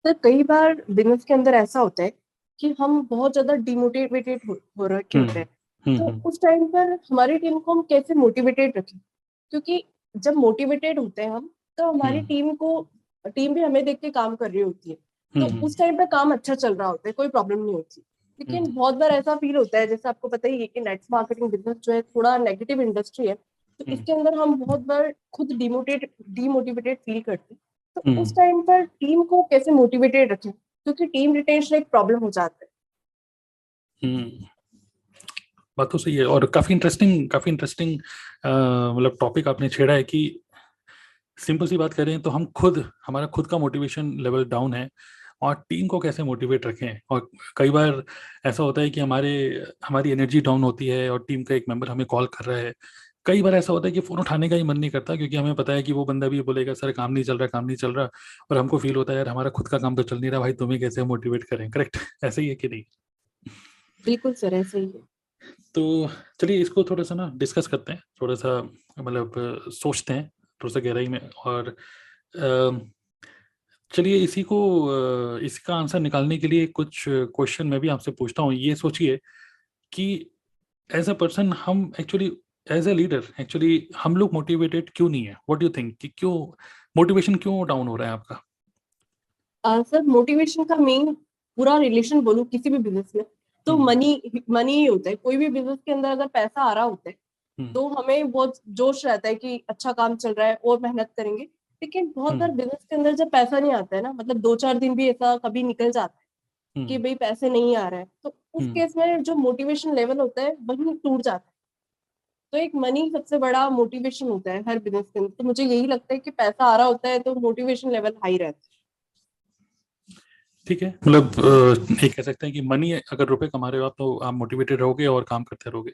तो कई बार बिजनेस के अंदर ऐसा होता है कि हम बहुत ज्यादा डिमोटिवेटेड हो रखे होते हैं। तो हम्म उस टाइम पर हमारी टीम को हम कैसे मोटिवेटेड रखें? क्योंकि जब मोटिवेटेड होते हैं हम, तो हमारी हम्म टीम भी हमें देख के काम कर रही होती है। तो हम्म उस टाइम पे काम अच्छा चल रहा होता है, कोई प्रॉब्लम नहीं होती। हम्म लेकिन बहुत बार ऐसा फील होता है, जैसे आपको पता ही है कि नेट मार्केटिंग बिजनेस जो है थोड़ा नेगेटिव इंडस्ट्री है। तो हम्म इसके अंदर हम बहुत बार खुद डिमोटिवेटेड फील करते हैं। तो हम्म उस टाइम पर टीम को कैसे मोटिवेटेड रखें, क्योंकि टीम रिटेंशन एक प्रॉब्लम हो जाता है। हम्म। बात तो सही है और काफी इंटरेस्टिंग मतलब टॉपिक आपने छेड़ा है कि सिंपल सी बात करें तो हमारा खुद का मोटिवेशन लेवल डाउन है और टीम को कैसे मोटिवेट रखें। और कई बार ऐसा होता है कि हमारी एनर्जी डाउन होती है और टीम का एक मेंबर हमें कॉल कर रहा है। कई बार ऐसा होता है कि फोन उठाने का ही मन नहीं करता क्योंकि हमें पता है कि वो बंदा भी बोलेगा सर काम नहीं चल रहा, काम नहीं चल रहा। और हमको फील होता है यार हमारा खुद का काम तो चल नहीं रहा, भाई तुम्हें कैसे मोटिवेट करें। करेक्ट ऐसे ही है कि नहीं? बिल्कुल सर, ऐसे ही है। तो चलिए इसको थोड़ा सा ना डिस्कस करते हैं, थोड़ा सा मतलब सोचते हैं थोड़ा सा गहराई में। और अ, चलिए इसका आंसर निकालने के लिए कुछ क्वेश्चन मैं भी आपसे पूछता हूँ। ये सोचिए कि एज अ पर्सन हम actually, as a leader actually हम लोग मोटिवेटेड क्यों नहीं है? व्हाट डू यू थिंक कि क्यों मोटिवेशन क्यों डाउन हो रहा है आपका? सर, मोटिवेशन का मेन पूरा रिलेशन बोलूं किसी भी बिजनेस में, तो हम्म मनी मनी ही होता है। कोई भी बिजनेस के अंदर अगर पैसा आ रहा होता है हम्म तो हमें बहुत जोश रहता है कि अच्छा काम चल रहा है और मेहनत करेंगे। लेकिन बहुत बार हम्म बिजनेस के अंदर जब पैसा नहीं आता है ना, मतलब 2-4 दिन भी ऐसा कभी निकल जाता है कि हम्म भाई पैसे नहीं आ रहे हैं, तो उस हम्म केस में जो मोटिवेशन लेवल होता है वही टूट जाता है। तो एक मनी सबसे बड़ा मोटिवेशन होता है हर बिजनेस के अंदर। तो मुझे यही लगता है कि पैसा आ रहा होता है तो मोटिवेशन लेवल हाई रहता ठीक है, मतलब ये कह सकते हैं कि मनी अगर रुपए कमा रहे हो आप तो आप मोटिवेटेड रहोगे और काम करते रहोगे।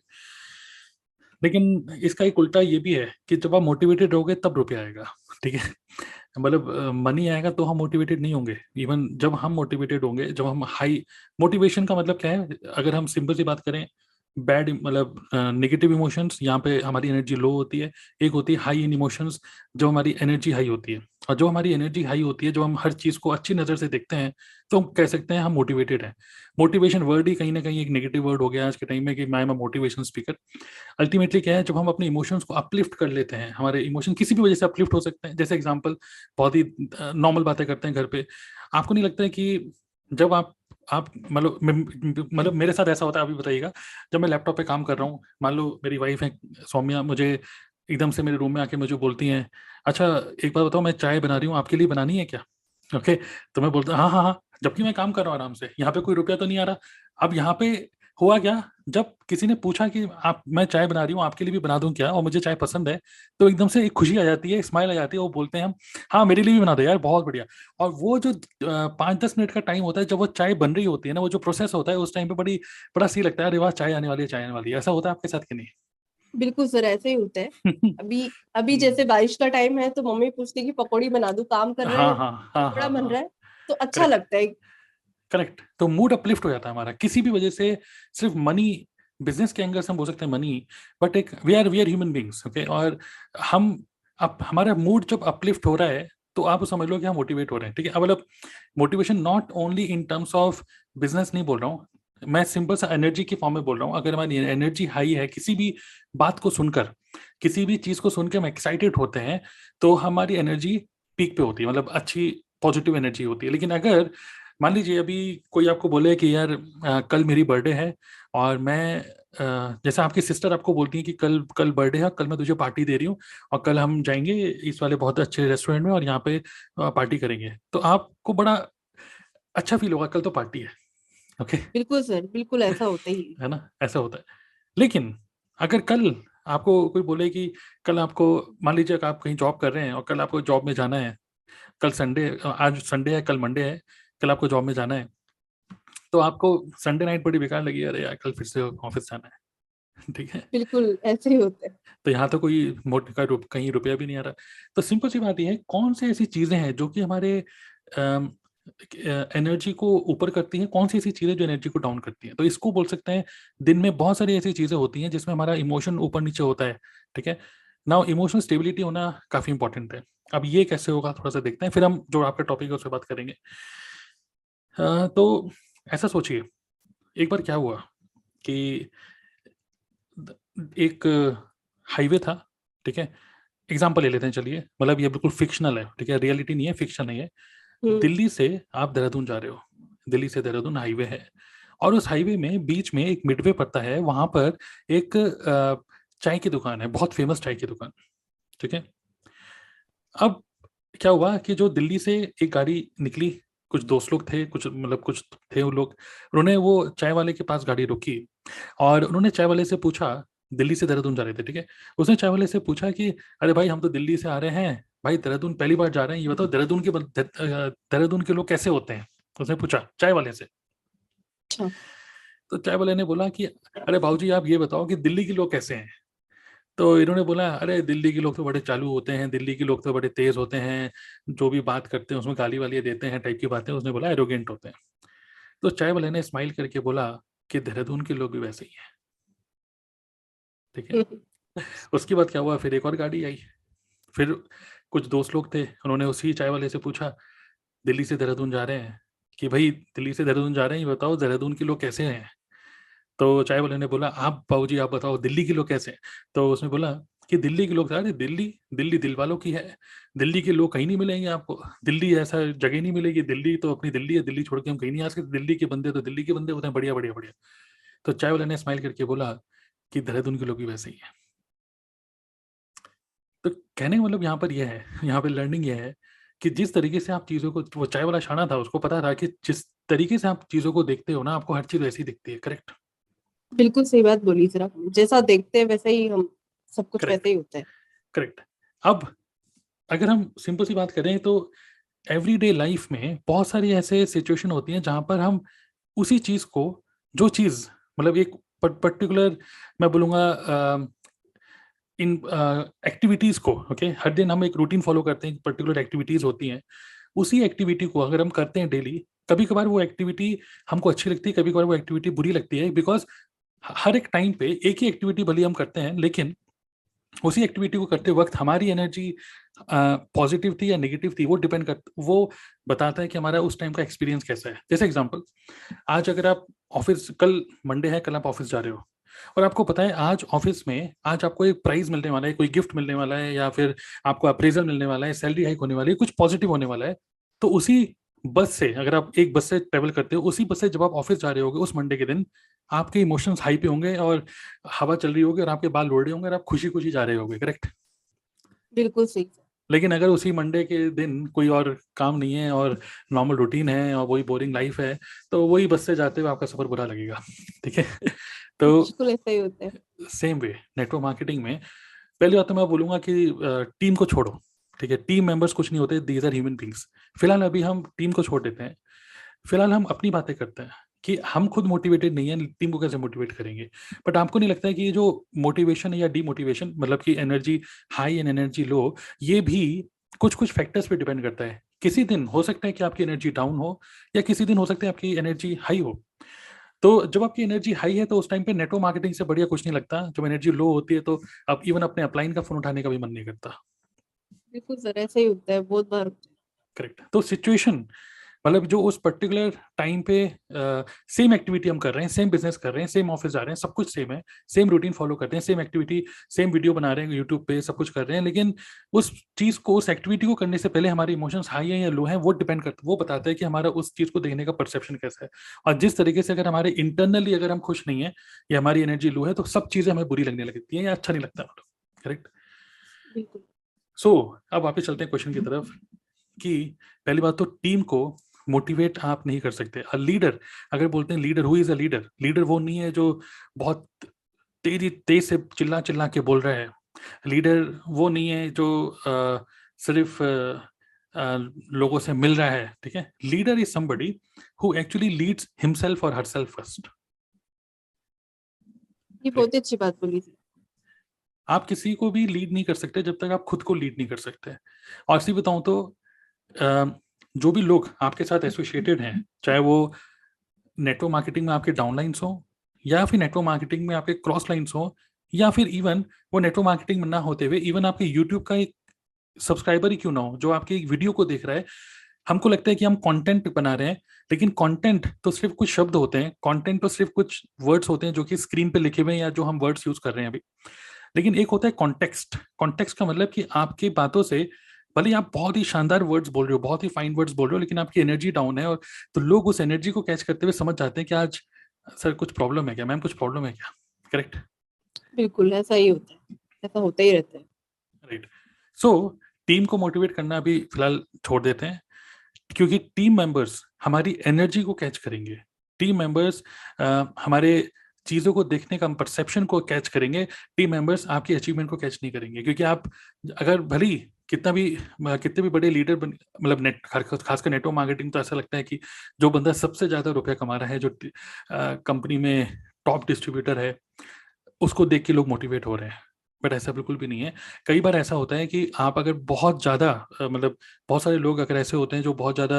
लेकिन इसका एक उल्टा ये भी है कि जब आप मोटिवेटेड रहोगे तब रुपये आएगा। ठीक है, मतलब मनी आएगा तो हम मोटिवेटेड नहीं होंगे। इवन जब हम मोटिवेटेड होंगे, जब हम हाई, मोटिवेशन का मतलब क्या है अगर हम सिंपल सी बात करें, बैड मतलब नेगेटिव इमोशंस यहाँ पे हमारी एनर्जी लो होती है। एक होती है हाई इन इमोशंस, जो हमारी एनर्जी हाई होती है। और जो हमारी एनर्जी हाई होती है, जो हम हर चीज को अच्छी नजर से देखते हैं, तो हम कह सकते हैं हम मोटिवेटेड हैं। मोटिवेशन वर्ड ही कहीं ना कहीं एक नेगेटिव वर्ड हो गया आज के टाइम में कि मैं एम मोटिवेशन स्पीकर। अल्टीमेटली क्या है, जब हम अपने इमोशंस को अपलिफ्ट कर लेते हैं, हमारे इमोशन किसी भी वजह से अपलिफ्ट हो सकते हैं। जैसे एग्जांपल, बहुत ही नॉर्मल बातें करते हैं घर पे। आपको नहीं लगता है कि जब आप मतलब मेरे साथ ऐसा होता है, अभी बताइएगा। जब मैं लैपटॉप पे काम कर रहा हूँ, मान लो मेरी वाइफ है सौम्या, मुझे एकदम से मेरे रूम में आके मुझे बोलती हैं, अच्छा एक बार बताओ मैं चाय बना रही हूँ, आपके लिए बनानी है क्या? ओके, तो मैं बोलता हाँ हाँ हाँ, जबकि मैं काम कर रहा हूँ आराम से, यहाँ पे कोई रुपया तो नहीं आ रहा। अब यहाँ पे हुआ क्या, जब किसी ने पूछा कि आप, मैं चाय बना रही हूँ आपके लिए भी बना दूं क्या, और मुझे चाय पसंद है, तो एकदम से एक खुशी आ जाती है, स्माइल आ जाती है। वो बोलते हैं हम, हाँ मेरे लिए भी बना दो यार, बहुत बढ़िया। और वो जो 5-10 मिनट का टाइम होता है जब वो चाय बन रही होती है ना, वो जो प्रोसेस होता है उस टाइम पे बड़ा सी लगता है, अरे वाह चाय आने वाली है, चाय आने वाली है। ऐसा होता है आपके साथ कि है। बिल्कुल सर, ऐसे ही होता है। नहीं? अभी अभी जैसे बारिश का टाइम है तो मम्मी पूछती है कि पकौड़ी बना दूं, काम कर रहे हाँ हैं, हाँ हाँ पकौड़ा हाँ बन हाँ। रहा है, तो अच्छा करेक्ट लगता है। करेक्ट, तो मूड अपलिफ्ट हो जाता है हमारा किसी भी वजह से। सिर्फ मनी, बिजनेस के एंगल से हम बोल सकते हैं मनी, बट एक we are human beings, okay. और हम, अब हमारा मूड जब अपलिफ्ट हो रहा है तो आप समझ लो कि हम मोटिवेट हो रहे हैं। ठीक है, अब मतलब motivation not only in terms of business नहीं बोल रहा हूँ मैं, सिंपल सा एनर्जी की फॉर्म में बोल रहा हूँ। अगर हमारी एनर्जी हाई है, किसी भी बात को सुनकर, किसी भी चीज को सुनकर हम एक्साइटेड होते हैं, तो हमारी एनर्जी पीक पे होती है, मतलब अच्छी पॉजिटिव एनर्जी होती है। लेकिन अगर मान लीजिए अभी कोई आपको बोले कि यार कल मेरी बर्थडे है, और मैं जैसे आपकी सिस्टर आपको बोलती है कि कल कल बर्थडे है, कल मैं तुझे पार्टी दे रही हूँ, और कल हम जाएंगे इस वाले बहुत अच्छे रेस्टोरेंट में और यहाँ पे पार्टी करेंगे, तो आपको बड़ा अच्छा फील होगा, कल तो पार्टी है। ओके, बिल्कुल सर, बिल्कुल ऐसा होता ही है। है ना, ऐसा होता है। लेकिन अगर कल आपको कोई बोले कि कल आपको, मान लीजिए कि आप कहीं जॉब कर रहे हैं और कल आपको जॉब में जाना है, कल संडे, आज संडे है कल मंडे है, कल आपको जॉब में जाना है, तो आपको संडे नाइट बड़ी बेकार लगी, अरे यार कल फिर से ऑफिस जाना है। ठीक है, बिल्कुल ऐसे ही होता है। तो यहाँ तो कोई मोटे का कहीं रुपया भी नहीं आ रहा। तो सिंपल सी बात यह है, कौन सी ऐसी चीजें हैं जो कि हमारे एनर्जी को ऊपर करती हैं, कौन सी ऐसी चीजें जो एनर्जी को डाउन करती हैं। तो इसको बोल सकते हैं, दिन में बहुत सारी ऐसी चीजें होती हैं जिसमें हमारा इमोशन ऊपर नीचे होता है। ठीक है, नाउ इमोशनल स्टेबिलिटी होना काफी इंपॉर्टेंट है। अब ये कैसे होगा थोड़ा सा देखते हैं, फिर हम जो आपका टॉपिक है उस पर बात करेंगे। तो ऐसा सोचिए, एक बार क्या हुआ कि एक हाईवे था, ठीक है, एग्जाम्पल ले लेते हैं, चलिए, मतलब ये बिल्कुल फिक्शनल है, ठीक है, रियलिटी नहीं है, फिक्शन नहीं है। दिल्ली से आप देहरादून जा रहे हो, दिल्ली से देहरादून हाईवे है, और उस हाईवे में बीच में एक मिडवे पड़ता है, वहां पर एक चाय की दुकान है, बहुत फेमस चाय की दुकान, ठीक है। अब क्या हुआ कि जो दिल्ली से एक गाड़ी निकली, कुछ दोस्त लोग थे, कुछ मतलब कुछ थे वो लोग, उन्होंने वो चाय वाले के पास गाड़ी रोकी, और उन्होंने चाय वाले से पूछा, दिल्ली से देहरादून जा रहे थे, ठीक है, उसने चाय वाले से पूछा कि अरे भाई, हम तो दिल्ली से आ रहे हैं भाई, देहरादून पहली बार जा रहे हैं, ये बताओ देहरादून के लोग कैसे होते हैं, उसने पूछा चाय वाले से। अच्छा। तो चाय वाले ने बोला कि अरे भाऊजी, आप ये बताओ कि दिल्ली के लोग कैसे हैं। तो इन्होंने बोला, अरे दिल्ली के लोग तो बड़े चालू होते हैं, दिल्ली के लोग तो बड़े तेज होते हैं, जो भी बात करते हैं उसमें गाली वाली देते हैं टाइप की बातें, उसने बोला एरोगेंट होते हैं। तो चाय वाले ने स्माइल करके बोला कि देहरादून के लोग भी वैसे ही हैं, ठीक है। उसके बाद क्या हुआ, फिर एक और गाड़ी आई, फिर कुछ दोस्त लोग थे, उन्होंने उसी चाय वाले से पूछा, दिल्ली से देहरादून जा रहे हैं, कि भाई दिल्ली से देहरादून जा रहे हैं, ये बताओ देहरादून के लोग कैसे हैं। तो चाय वाले ने बोला, आप बाबूजी आप बताओ दिल्ली के लोग कैसे हैं। तो उसने बोला कि दिल्ली के लोग, अरे दिल्ली दिल्ली दिल वालों की है, दिल्ली के लोग कहीं नहीं मिलेंगे आपको, दिल्ली ऐसा जगह नहीं मिलेगी, दिल्ली तो अपनी दिल्ली है, दिल्ली छोड़ के हम कहीं नहीं आ सकते, दिल्ली के बंदे तो दिल्ली के बंदे होते हैं, बढ़िया बढ़िया बढ़िया। तो चाय वाले ने स्माइल करके बोला कि देहरादून के लोग भी वैसे ही है। तो कहने का मतलब यहाँ पर यह है, यहाँ पर लर्निंग यह है कि जिस तरीके से आप चीज़ों को, वो चाय वाला शाना था, उसको पता था कि जिस तरीके से आप चीज़ों को देखते हो ना, आपको हर चीज़ वैसी दिखती है, करेक्ट। बिल्कुल सही बात बोली सर आपने, जैसा देखते हैं वैसे ही हम, सब कुछ करेक्ट वैसे ही होता है। करेक्ट। अब अगर हम सिंपल सी बात करें तो एवरीडे लाइफ में बहुत सारी ऐसे सिचुएशन होती हैं जहां पर हम उसी चीज को, जो चीज मतलब एक पर्टिकुलर, मैं बोलूंगा इन एक्टिविटीज को, ओके, हर दिन हम एक रूटीन फॉलो करते हैं, पर्टिकुलर एक्टिविटीज होती हैं, उसी एक्टिविटी को अगर हम करते हैं डेली, कभी कभार वो एक्टिविटी हमको अच्छी लगती है, कभी कभार वो एक्टिविटी बुरी लगती है, बिकॉज हर एक टाइम पे एक ही एक्टिविटी भले हम करते हैं, लेकिन उसी एक्टिविटी को करते वक्त हमारी एनर्जी पॉजिटिव थी या नेगेटिव थी, वो डिपेंड कर, वो बताता है कि हमारा उस टाइम का एक्सपीरियंस कैसा है। जैसे एग्जांपल, आज अगर आप ऑफिस, कल मंडे है, कल आप ऑफिस जा रहे हो, और आपको पता है आज ऑफिस में आज आपको एक प्राइज मिलने वाला है, कोई गिफ्ट मिलने वाला है, या फिर आपको अप्रेजल मिलने वाला है, सैलरी हाइक होने वाली है, कुछ पॉजिटिव होने वाला है। तो उसी बस से, अगर आप एक बस से ट्रेवल करते हो, उसी बस से जब आप ऑफिस जा रहे होगे उस मंडे के दिन, आपके इमोशंस हाई पे होंगे, और हवा चल रही होगी, और आपके बाल उड़ रहे होंगे, और आप खुशी खुशी जा रहे होगे, करेक्ट। बिल्कुल सही। लेकिन अगर उसी मंडे के दिन कोई और काम नहीं है, और नॉर्मल रूटीन है, और वही बोरिंग लाइफ है, तो वही बस से जाते हुए आपका सफर बुरा लगेगा, ठीक है। तो बिल्कुल ऐसा ही होता है। सेम वे नेटवर्क मार्केटिंग में, पहली बात तो मैं बोलूंगा कि टीम को छोड़ो, ठीक है, टीम मेंबर्स कुछ नहीं होते, दीज आर ह्यूमन बींग्स। फिलहाल अभी हम टीम को छोड़ देते हैं, फिलहाल हम अपनी बातें करते हैं कि हम खुद मोटिवेटेड नहीं है, टीम को कैसे मोटिवेट करेंगे। बट आपको नहीं लगता है कि ये जो मोटिवेशन है या डीमोटिवेशन, मतलब कि energy high and energy low, ये भी कुछ कुछ फैक्टर्स पे डिपेंड करता है। किसी दिन हो सकता है कि आपकी एनर्जी डाउन हो, या किसी दिन हो सकता है आपकी एनर्जी हाई हो। तो जब आपकी एनर्जी हाई है तो उस टाइम पे नेटवर्क मार्केटिंग से बढ़िया कुछ नहीं लगता। जब एनर्जी लो होती है तो आप इवन अपने अपलाइन का फोन उठाने का भी मन नहीं करता। बिल्कुल सर, ऐसा ही होता है, बहुत बार होता है। करेक्ट। तो सिचुएशन, मतलब जो उस पर्टिकुलर टाइम पे सेम एक्टिविटी हम कर रहे हैं, सेम बिजनेस कर रहे हैं, सेम ऑफिस जा रहे हैं, सब कुछ सेम है, सेम रूटीन फॉलो करते हैं, सेम एक्टिविटी, सेम वीडियो बना रहे हैं यूट्यूब पे, सब कुछ कर रहे हैं, लेकिन उस चीज को, उस एक्टिविटी को करने से पहले हमारे इमोशंस हाई है या लो है, वो डिपेंड करता है, वो बताता है कि हमारा उस चीज को देखने का परसेप्शन कैसा है। और जिस तरीके से अगर हमारे इंटरनली अगर हम खुश नहीं है, या हमारी एनर्जी लो है, तो सब चीजें हमें बुरी लगने लगती है या अच्छा नहीं लगता। करेक्ट। बिल्कुल। सो अब वापस चलते हैं क्वेश्चन की तरफ, कि पहली बात तो टीम को मोटिवेट आप नहीं कर सकते। लीडर, अगर बोलते हैं leader, who is a leader, leader वो नहीं है जो बहुत तेज से चिल्ला चिल्ला के बोल रहा है। लीडर वो नहीं है जो सिर्फ लोगों से मिल रहा है, ठीक है। Leader is somebody who actually Leeds himself और हरसेल्फ फर्स्ट। ये बहुत ही अच्छी बात बोली थी। आप किसी को भी लीड नहीं कर सकते जब तक आप खुद को लीड नहीं कर सकते। और सी बताऊं तो जो भी लोग आपके साथ एसोसिएटेड हैं, चाहे वो नेटवर्क मार्केटिंग में आपके डाउनलाइंस हो, या फिर नेटवर्क मार्केटिंग में आपके क्रॉस लाइंस हो, या फिर इवन वो नेटवर्क मार्केटिंग में ना होते हुए इवन आपके यूट्यूब का एक सब्सक्राइबर ही क्यों ना हो, जो आपके एक वीडियो को देख रहा है, हमको लगता है कि हम कंटेंट बना रहे हैं, लेकिन कंटेंट तो सिर्फ कुछ शब्द होते हैं, कंटेंट तो सिर्फ कुछ वर्ड्स होते हैं जो कि स्क्रीन पे लिखे हुए हैं या जो हम वर्ड्स यूज कर रहे हैं अभी। लेकिन एक होता है कॉन्टेक्स्ट। कॉन्टेक्स्ट का मतलब कि आपकी बातों से, भले ही आप बहुत ही शानदार वर्ड्स बोल रहे हो, बहुत ही फाइन वर्ड्स बोल रहे हो, लेकिन आपकी एनर्जी डाउन है, और तो लोग उस एनर्जी को कैच करते हुए समझ जाते हैं कि आज सर कुछ प्रॉब्लम है क्या, मैम कुछ प्रॉब्लम है क्या। करेक्ट। बिल्कुल ऐसा ही होता है, ऐसा होता ही रहता है। राइट। सो टीम को मोटिवेट करना अभी फिलहाल छोड़ देते हैं, क्योंकि टीम मेंबर्स हमारी एनर्जी को कैच करेंगे। टीम मेंबर्स हमारे चीजों को देखने का परसेप्शन को कैच करेंगे। टीम मेंबर्स आपकी अचीवमेंट को कैच नहीं करेंगे, क्योंकि आप अगर भले ही कितने भी बड़े लीडर बन, मतलब नेट खासकर नेटवर्क मार्केटिंग, तो ऐसा लगता है कि जो बंदा सबसे ज्यादा रुपया कमा रहा है, जो कंपनी में टॉप डिस्ट्रीब्यूटर है, उसको देख के लोग मोटिवेट हो रहे हैं। बट ऐसा बिल्कुल भी नहीं है। कई बार ऐसा होता है कि आप अगर बहुत ज्यादा मतलब बहुत सारे लोग अगर ऐसे होते हैं जो बहुत ज्यादा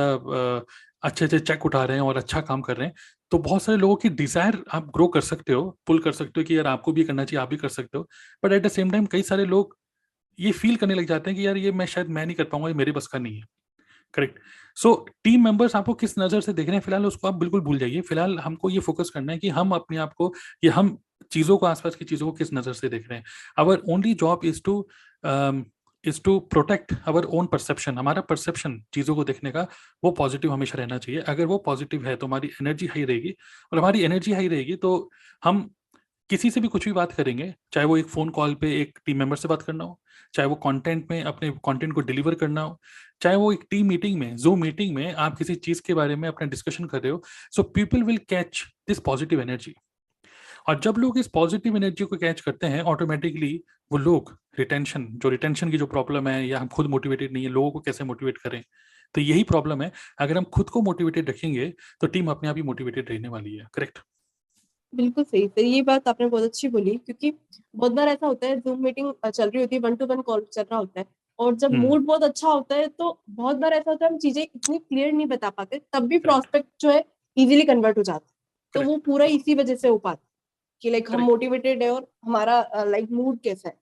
अच्छे अच्छे चेक उठा रहे हैं और अच्छा काम कर रहे हैं, तो बहुत सारे लोगों की डिजायर आप ग्रो कर सकते हो, पुल कर सकते हो कि यार आपको भी करना चाहिए, आप भी कर सकते हो। But at the same time कई सारे लोग ये फील करने लग जाते हैं कि यार ये मैं नहीं कर पाऊंगा, ये मेरे बस का नहीं है। करेक्ट। सो टीम मेंबर्स आपको किस नजर से देख रहे हैं फिलहाल, उसको आप बिल्कुल भूल जाइए। फिलहाल हमको ये फोकस करना है कि हम अपने आप को, या हम चीजों को, आसपास की चीजों को किस नजर से देख रहे हैं। Our only job is to protect our own perception. हमारा परसेप्शन चीजों को देखने का, वो पॉजिटिव हमेशा रहना चाहिए। अगर वो पॉजिटिव है तो हमारी एनर्जी हाई रहेगी, और हमारी एनर्जी हाई रहेगी तो हम किसी से भी कुछ भी बात करेंगे, चाहे वो एक फोन कॉल पे एक टीम मेंबर से बात करना हो, चाहे वो कंटेंट में अपने कंटेंट को डिलीवर करना हो, चाहे वो एक टीम मीटिंग में, जूम मीटिंग में आप किसी चीज के बारे में अपना डिस्कशन कर रहे हो। So people will catch this positive energy. और जब लोग इस पॉजिटिव एनर्जी को कैच करते हैं, ऑटोमेटिकली वो लोग रिटेंशन की जो प्रॉब्लम है, या हम खुद मोटिवेटेड नहीं है, लोगों को कैसे मोटिवेट करें, तो यही प्रॉब्लम है। अगर हम खुद को मोटिवेटेड रखेंगे तो टीम अपने आप ही मोटिवेटेड रहने वाली है। करेक्ट। बिल्कुल सही सर, ये बात आपने बहुत अच्छी बोली, क्योंकि बहुत बार ऐसा होता है जूम मीटिंग चल रही होती है, 1-to-1 कॉल चल रहा होता है, और जब हम्म। मूड बहुत अच्छा होता है तो बहुत बार ऐसा होता है हम चीजें इतनी क्लियर नहीं बता पाते, तब भी करेक्ट। प्रोस्पेक्ट जो है इजीली कन्वर्ट हो जाता है। तो वो करेक्ट। पूरा इसी वजह से हो पाता है कि लाइक हम करेक्ट। मोटिवेटेड है और हमारा लाइक मूड कैसा है।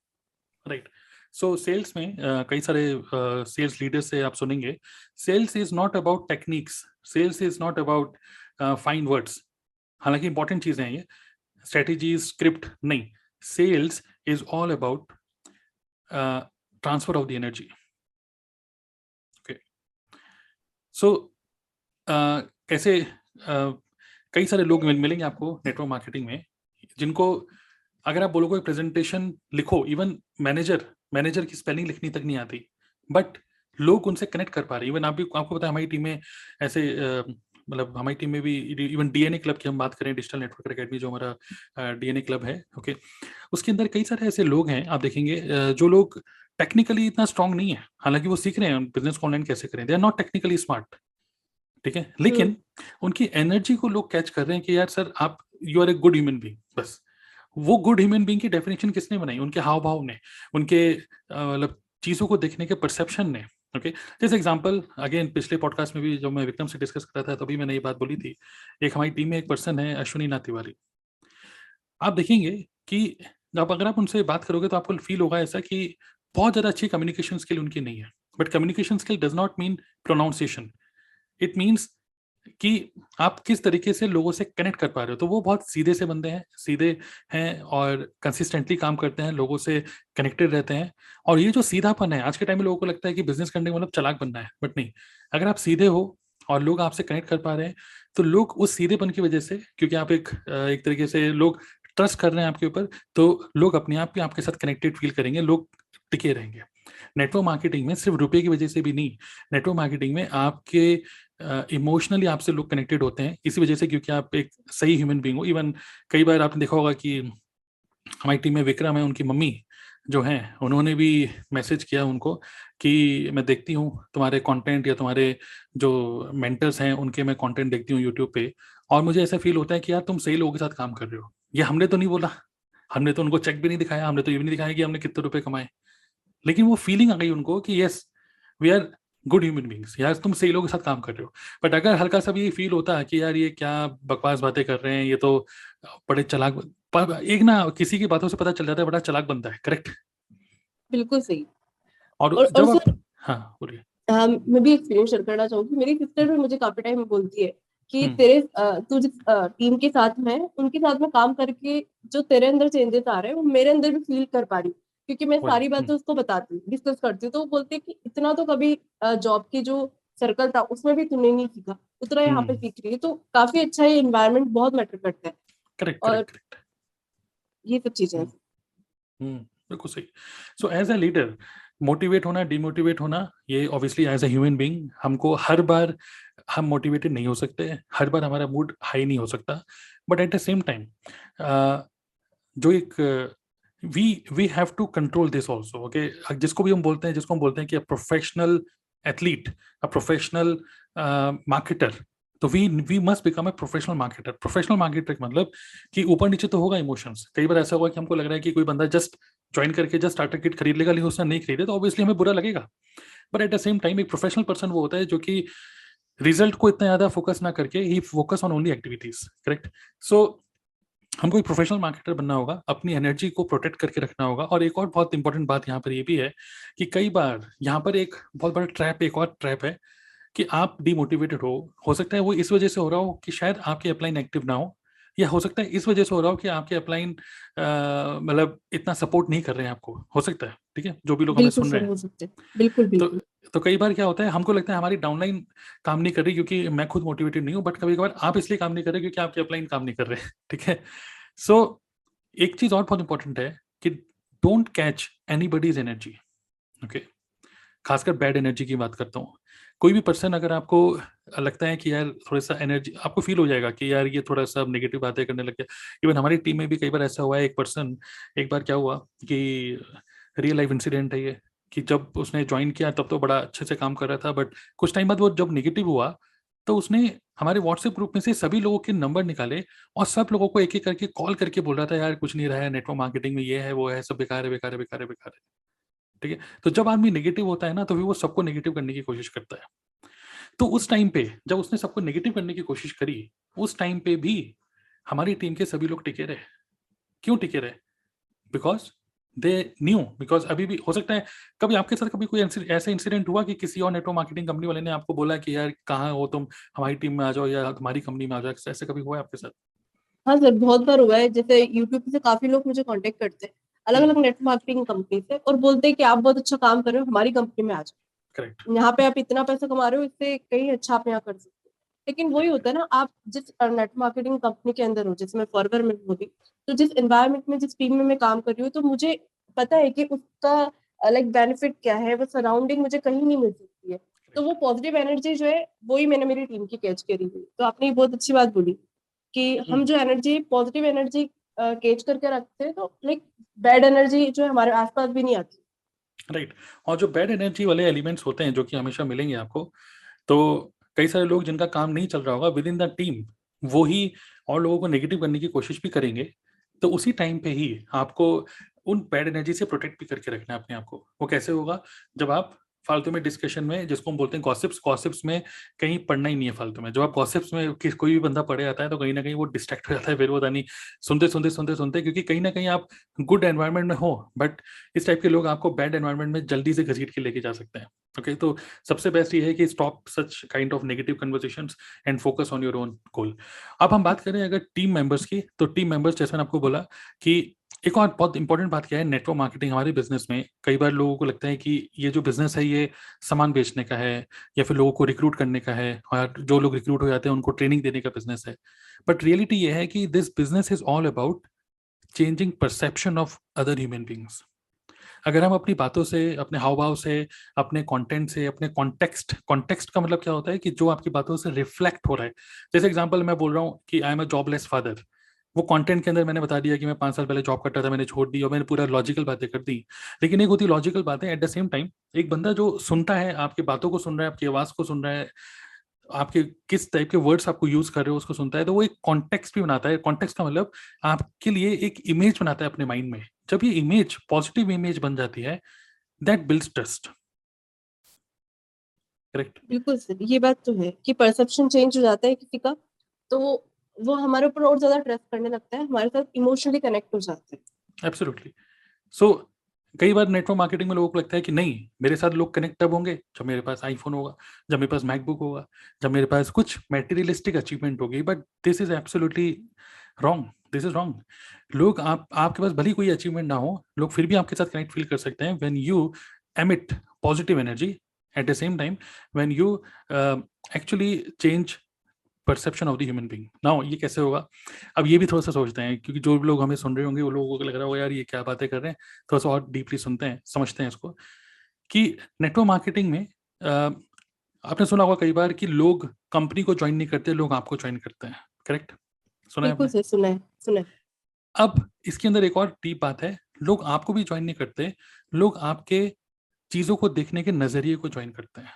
राइट। सो सेल्स में कई सारे सेल्स लीडर से आप सुनेंगे, sales is not about techniques, sales is not about fine words. हालांकि इंपॉर्टेंट चीजें हैं ये, स्ट्रेटेजी स्क्रिप्ट नहीं। Sales is all about transfer of the energy. Okay. So कैसे कई सारे लोग मिलेंगे आपको नेटवर्क मार्केटिंग में, जिनको अगर आप बोलोगे प्रेजेंटेशन लिखो, इवन मैनेजर की स्पेलिंग लिखनी तक नहीं आती, बट लोग उनसे कनेक्ट कर पा रहे हैं। इवन आप भी, आपको पता है हमारी टीम में ऐसे मतलब हमारी टीम में भी, इवन डीएनए क्लब की हम बात करें, डिजिटल नेटवर्क एकेडमी जो हमारा डीएनए क्लब है, ओके, उसके अंदर कई सारे ऐसे लोग हैं आप देखेंगे, जो लोग टेक्निकली इतना स्ट्रांग नहीं है, हालांकि वो सीख रहे हैं बिजनेस ऑनलाइन कैसे करें, they are not technically smart, ठीक है, लेकिन उनकी एनर्जी को लोग कैच कर रहे हैं कि यार सर आप, you are a good human being. बस वो गुड ह्यूमन बीइंग की डेफिनेशन किसने बनाई? उनके हाव भाव ने, उनके मतलब चीजों को देखने के परसेप्शन ने। ओके, जैसे एग्जांपल, अगेन पिछले पॉडकास्ट में भी जब मैं विक्रम से डिस्कस कर रहा था तभी मैंने ये बात बोली थी। एक हमारी टीम में एक पर्सन है अश्विनी नाथ तिवारी। आप देखेंगे कि जब अगर आप उनसे बात करोगे तो आपको फील होगा ऐसा कि बहुत ज्यादा अच्छी कम्युनिकेशन स्किल उनकी नहीं है। But communication skill does not mean pronunciation, it means कि आप किस तरीके से लोगों से कनेक्ट कर पा रहे हो। तो वो बहुत सीधे से बंदे हैं, सीधे हैं और कंसिस्टेंटली काम करते हैं, लोगों से कनेक्टेड रहते हैं। और ये जो सीधापन है, आज के टाइम में लोगों को लगता है कि बिजनेस करने का मतलब चालाक बनना है, बट नहीं। अगर आप सीधे हो और लोग आपसे कनेक्ट कर पा रहे हैं, तो लोग उस सीधेपन की वजह से, क्योंकि आप एक तरीके से लोग ट्रस्ट कर रहे हैं आपके ऊपर, तो लोग अपने आप ही आपके साथ कनेक्टेड फील करेंगे, लोग टिके रहेंगे। नेटवर्क मार्केटिंग में सिर्फ रुपए की वजह से भी नहीं, नेटवर्क मार्केटिंग में आपके इमोशनली आपसे लोग कनेक्टेड होते हैं इसी वजह से, क्योंकि आप एक सही ह्यूमन बीइंग हो। इवन कई बार आपने देखा होगा कि हमारी टीम में विक्रम है, उनकी मम्मी जो हैं, उन्होंने भी मैसेज किया उनको कि मैं देखती हूँ तुम्हारे कंटेंट, या तुम्हारे जो मेंटर्स हैं उनके मैं कंटेंट देखती हूँ यूट्यूब पे, और मुझे ऐसा फील होता है कि यार तुम सही लोगों के साथ काम कर रहे हो। ये हमने तो नहीं बोला, हमने तो उनको चेक भी नहीं दिखाया, हमने तो ये भी नहीं दिखाया कि हमने कितने रुपए कमाए, लेकिन वो फीलिंग आ गई उनको कि yes, we are good human beings, यार तुम सही लोगों के साथ काम कर रहे हो। बट अगर हल्का सा भी ये फील होता है कि यार ये क्या बकवास बातें कर रहे हैं, ये तो बड़े चालाक, एक ना किसी की बातों से पता चल जाता है बड़ा चालाक बनता है। करेक्ट। बिल्कुल सही। और और जब आप, सर, हाँ बोलिए। मैं भी एक्सपीरियंस शेयर करना चाहूंगी। मेरी सिस्टर भी मुझे काफी टाइम बोलती है कि हम्म। तू जिस टीम के साथ में उनके साथ में काम करके जो तेरे अंदर चेंजेस आ रहे हैं वो मेरे अंदर भी फील कर पा रही हूँ, क्योंकि मैं वाह। सारी बातें उसको बताती हूँ, डिस्कस करती हूँ, तो वो बोलते हैं कि इतना तो कभी जॉब की जो सर्कल था उसमें भी तूने नहीं सीखा, उतना यहाँ पे हम्म। सीख रही है। तो काफी अच्छा ये इन्वायरमेंट बहुत मैटर करता है। करेक्ट और करेक्ट करेक्ट। ये सब चीजें हैं। बिल्कुल सही। So as a leader, motivate होना, डिमोटिवेट होना, ये obviously as a human being हमको हर बार हम मोटिवेटेड नहीं हो सकते, हर बार हमारा मूड हाई नहीं हो सकता, but at the same time जो एक we we have to control this also, okay. जिसको भी हम बोलते हैं, जिसको हम बोलते हैं कि professional athlete, a professional marketer, तो we must become a professional marketer. Professional marketer का मतलब कि ऊपर नीचे तो होगा इमोशंस। कई बार ऐसा होगा कि हमको लग रहा है कि कोई बंदा जस्ट ज्वाइन करके जस्ट स्टार्टर किट खरीद लेगा, लेकिन उसने नहीं खरीदे तो ऑब्वियसली हमें बुरा लगेगा। But at the same time एक प्रोफेशनल पर्सन वो होता है जो कि रिजल्ट को इतना ज्यादा फोकस ना करके ही focus on only activities, correct. So हमको एक प्रोफेशनल मार्केटर बनना होगा, अपनी एनर्जी को प्रोटेक्ट करके रखना होगा। और एक और बहुत इंपॉर्टेंट बात यहाँ पर ये भी है कि कई बार यहाँ पर एक बहुत बड़ा ट्रैप, एक और ट्रैप है कि आप डिमोटिवेटेड हो सकता है वो इस वजह से हो रहा हो कि शायद आपके अपलाइन एक्टिव ना हो, या हो सकता है इस वजह से हो रहा हो कि आपके अपलाइन मतलब इतना सपोर्ट नहीं कर रहे हैं आपको, हो सकता है, ठीक है, जो भी लोग हमें बिल्कुल सुन रहे सर, हैं। हो सकते हैं, बिल्कुल तो बिल्कुल। तो कई बार क्या होता है, हमको लगता है हमारी डाउनलाइन काम नहीं कर रही क्योंकि मैं खुद मोटिवेटेड नहीं हूँ, बट कभी कभार आप इसलिए काम नहीं कर रहे क्योंकि आपके अपलाइन काम नहीं कर रहे हैं, ठीक है। सो एक चीज और बहुत इंपॉर्टेंट है कि don't catch anybody's energy, okay. खासकर बैड एनर्जी की बात करता हूँ। कोई भी पर्सन अगर आपको लगता है कि यार थोड़ा सा एनर्जी, आपको फील हो जाएगा कि यार ये थोड़ा सा नेगेटिव बातें करने लग गया। इवन हमारी टीम में भी कई बार ऐसा हुआ है। एक पर्सन, एक बार क्या हुआ कि रियल लाइफ इंसिडेंट है ये, कि जब उसने ज्वाइन किया तब तो बड़ा अच्छे से काम कर रहा था, बट कुछ टाइम बाद वो जब नेगेटिव हुआ तो उसने हमारे व्हाट्सएप ग्रुप में से सभी लोगों के नंबर निकाले और सब लोगों को एक एक करके कॉल करके बोल रहा था यार कुछ नहीं रहा है, नेटवर्क मार्केटिंग में ये है वो है, सब बेकार है बेकार है बेकार है बेकार है, ठीक है। तो जब आदमी नेगेटिव होता है ना तो फिर वो सबको नेगेटिव करने की कोशिश करता है। तो उस टाइम पे जब उसने सबको नेगेटिव करने की कोशिश करी, उस टाइम पे भी हमारी टीम के सभी लोग टिके रहे। क्यों टिके रहे? बिकॉज दे न्यू, बिकॉज अभी भी हो सकता है कभी आपके साथ कभी कोई ऐसा इंसिडेंट हुआ कि किसी और नेटवर्क मार्केटिंग कंपनी वाले ने आपको बोला कि यार कहाँ हो तुम, हमारी टीम में आ जाओ या तुम्हारी कंपनी में आ जाओ, ऐसे कभी हुआ है आपके साथ? हाँ सर, बहुत बार हुआ है। जैसे यूट्यूब से काफी लोग मुझे कांटेक्ट करते हैं अलग हम्म। अलग नेटवर्क मार्केटिंग कंपनी से, और बोलते हैं कि आप बहुत अच्छा काम कर रहे हो, हमारी कंपनी में आ जाओ, करेक्ट यहाँ पे आप इतना पैसा कमा रहे हो, इससे कहीं अच्छा आप यहाँ कर सकते हो। लेकिन वही करेक्ट। होता है ना, आप जिस नेट मार्केटिंग कंपनी के अंदर हो, जैसे मैं फॉरवर में होती, तो जिस एनवायरनमेंट में, जिस टीम में मैं काम कर रही हूँ, तो मुझे पता है कि उसका लाइक बेनिफिट क्या है, वो सराउंडिंग मुझे कहीं नहीं मिल सकती है। तो वो पॉजिटिव एनर्जी जो है वही मैंने मेरी टीम की कैच करी हुई। तो आपने ये बहुत अच्छी बात बोली कि हम हम्म। जो एनर्जी, पॉजिटिव एनर्जी कैच करके रखते हैं, तो लाइक बैड एनर्जी जो है हमारे आसपास भी नहीं आती। राइट। और जो बैड एनर्जी वाले एलिमेंट्स होते हैं जो कि हमेशा मिलेंगे आपको, तो कई सारे लोग जिनका काम नहीं चल रहा होगा विद इन द टीम, वो ही और लोगों को नेगेटिव करने की कोशिश भी करेंगे। तो उसी टाइम पे ही आपको उन बैड एनर्जी से प्रोटेक्ट भी करके रखना है अपने आप को। वो कैसे होगा? जब आप फालतू में डिस्कशन में, जिसको हम बोलते हैं गॉसिप्स, गॉसिप्स में कहीं पढ़ना ही नहीं है फालतू में। जब आप गॉसिप्स में कोई भी बंदा पढ़े आता है तो कहीं ना कहीं वो डिस्ट्रैक्ट हो जाता है, फिर वो नहीं सुनते सुनते सुनते सुनते, क्योंकि कहीं ना कहीं आप गुड एनवायरनमेंट में हो, बट इस टाइप के लोग आपको बैड एनवायरनमेंट में जल्दी से घसीट के लेके जा सकते हैं। ओके, तो सबसे बेस्ट ये है कि stop such kind of negative conversations and focus on your own goal. अब हम बात करें अगर टीम मेंबर्स की, तो टीम मेंबर्स जैसे मैंने आपको बोला कि एक और बहुत इंपॉर्टेंट बात क्या है, नेटवर्क मार्केटिंग हमारे बिजनेस में कई बार लोगों को लगता है कि ये जो बिजनेस है ये सामान बेचने का है या फिर लोगों को रिक्रूट करने का है, और जो लोग रिक्रूट हो जाते हैं उनको ट्रेनिंग देने का बिजनेस है। बट रियलिटी ये है कि this business is all about changing perception of other human beings. अगर हम अपनी बातों से, अपने हाव भाव से, अपने कंटेंट से, अपने कॉन्टेक्स्ट, कॉन्टेक्स्ट का मतलब क्या होता है कि जो आपकी बातों से रिफ्लेक्ट हो रहा है। जैसे एग्जांपल मैं बोल रहा हूँ कि I am a jobless father, वो कंटेंट के अंदर मैंने बता दिया कि मैं 5 साल पहले जॉब करता था, मैंने छोड़ दी, और मैंने पूरा लॉजिकल बातें कर दी। लेकिन एक होती लॉजिकल बातें, एट द सेम टाइम एक बंदा जो सुनता है, आपकी बातों को सुन रहा है, आपकी आवाज को सुन रहा है, आपके किस टाइप के वर्ड्स आपको यूज कर रहे हो उसको सुनता है, तो वो एक कॉन्टेक्स्ट भी बनाता है। कॉन्टेक्स्ट का मतलब आपके लिए एक इमेज बनाता है अपने माइंड में। जब ये इमेज पॉजिटिव इमेज बन जाती है, दैट बिल्ड्स ट्रस्ट, करेक्ट। बिल्कुल सर, ये बात तो है कि परसेप्शन चेंज हो जाता है किसी का, तो वो हमारे ऊपर और ज्यादा ट्रस्ट करने लगता है, हमारे साथ इमोशनली कनेक्ट हो जाते हैं। एब्सोल्युटली। सो कई बार नेटवर्क मार्केटिंग में लोगों को लगता है कि नहीं, मेरे साथ लोग कनेक्ट तब होंगे जब मेरे पास आईफोन होगा, जब मेरे पास मैकबुक होगा, जब मेरे पास कुछ मेटीरियलिस्टिक अचीवमेंट होगी। But this is absolutely wrong, this is wrong. लोग आपके पास भले कोई अचीवमेंट ना हो, लोग फिर भी आपके साथ कनेक्ट फील कर सकते हैं when you emit positive energy at the same time, when you actually change perception of the human being. Now ये कैसे होगा, अब ये भी थोड़ा सा सोचते हैं, क्योंकि जो लोग हमें सुन रहे होंगे वो लोगों को लग रहा होगा यार ये क्या बातें कर रहे हैं, थोड़ा सा और डीपली सुनते हैं, समझते हैं इसको। कि नेटवर्क मार्केटिंग में आपने सुना होगा कई बार कि लोग कंपनी को ज्वाइन नहीं करते, लोग आपको ज्वाइन करते हैं। करेक्ट? सुना है बिल्कुल आपने? सर, सुना है, सुना है। अब इसके अंदर एक और डीप बात है, लोग आपको भी ज्वाइन नहीं करते, लोग आपके चीजों को देखने के नजरिए को ज्वाइन करते हैं।